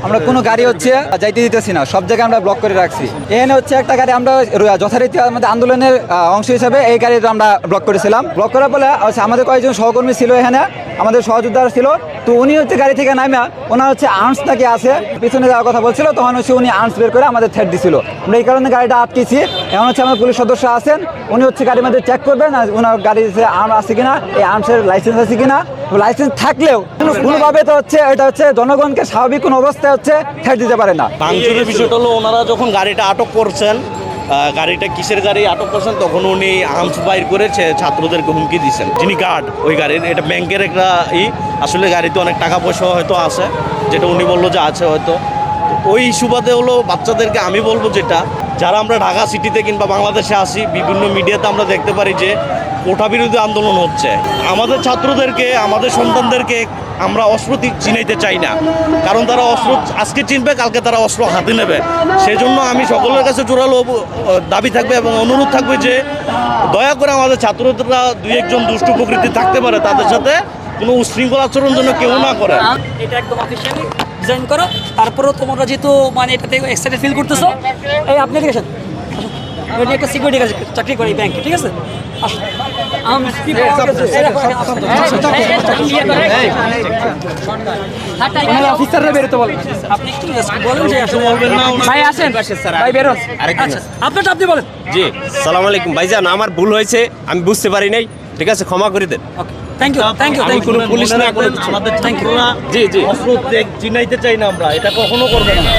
আমরা কোনো গাড়ি হচ্ছে যাইতে দিতেছি না, সব জায়গায় আমরা ব্লক করে রাখছি। এখানে হচ্ছে একটা গাড়ি আমরা যথারীতি আমাদের আন্দোলনের অংশ হিসেবে এই গাড়িটা আমরা ব্লক করেছিলাম। ব্লক করার ফলে আমাদের কয়েকজন সহকর্মী ছিল, এখানে আমাদের সহযোদ্ধারা ছিল। তো উনি হচ্ছে গাড়ি থেকে নামে ওনার হচ্ছে আর্মস নাকি আছে, পিছনে যাওয়ার কথা বলছিল, তখন হচ্ছে উনি আর্মস বের করে আমাদের থ্রেট দিছিল। আমরা এই কারণে গাড়িটা আটকেছি। এখন হচ্ছে আমাদের পুলিশ সদস্য আছেন, উনি হচ্ছে গাড়ির মধ্যে চেক করবেন ওনার গাড়িতে আর্ম আছে কিনা, এই আর্মসের লাইসেন্স আছে কিনা। লাইসেন্স থাকলেও কোনোভাবে তো হচ্ছে এটা হচ্ছে জনগণকে স্বাভাবিক কোনো অবস্থায় হচ্ছে থ্রেট দিতে পারে না। ভাঙচুরের বিষয়টা হলো ওনারা যখন গাড়িটা আটক করছেন, গাড়িটা কিসের গাড়ি আটক করছেন, তখন উনি আর্মস বাইর করে ছাত্রদেরকে হুমকি দিচ্ছেন। যিনি গার্ড ওই গাড়ির, এটা ব্যাংকের একটা আসলে গাড়িতে অনেক টাকা পয়সা হয়তো আছে, যেটা উনি বললো যে আছে হয়তো। ওই সুবাদে হলো বাচ্চাদেরকে আমি বলবো যেটা, যারা আমরা ঢাকা সিটিতে কিংবা বাংলাদেশে আসি, বিভিন্ন মিডিয়াতে আমরা দেখতে পারি যে কোটা বিরোধী আন্দোলন হচ্ছে। আমাদের ছাত্রদেরকে, আমাদের সন্তানদেরকে আমরা অস্ত্র চিনাইতে চাই না, কারণ তারা অস্ত্র আজকে চিনবে, কালকে তারা অস্ত্র হাতে নেবে। সেজন্য আমি সকলের কাছে জোরালো দাবি থাকবে এবং অনুরোধ থাকবে যে দয়া করে আমাদের ছাত্ররা দুই একজন দুষ্টু প্রকৃতি থাকতে পারে, তাদের সাথে কোনো উশৃঙ্খল আচরণ যেন কেউ না করে। এটা একদম অফিসিয়ালি ডিজাইন করো, তারপরেও তোমরা যেহেতু মানে এটাতে এক্সাইটেড ফিল করতেছো, এই আপনি দেখেছেন এটা একটা সিকিউরিটি কাজ চাকরি করে এই ব্যাংকে, ঠিক আছে? অফিসাররা বেরোতে বলেন, আপনি একটু বলেন যে ভাই আসেন, ভাই বেরোন, আপনারটা আপনি বলেন। জি, সালাম আলাইকুম ভাইজান, আমার ভুল হয়েছে, আমি বুঝতে পারি নাই, ঠিক আছে, ক্ষমা করে দেন। Thank you, thank you, thank you. Police না করে আমাদের ছাত্ররা জি অস্ত্র চিনাইতে চাই না, আমরা এটা কখনো করবে না।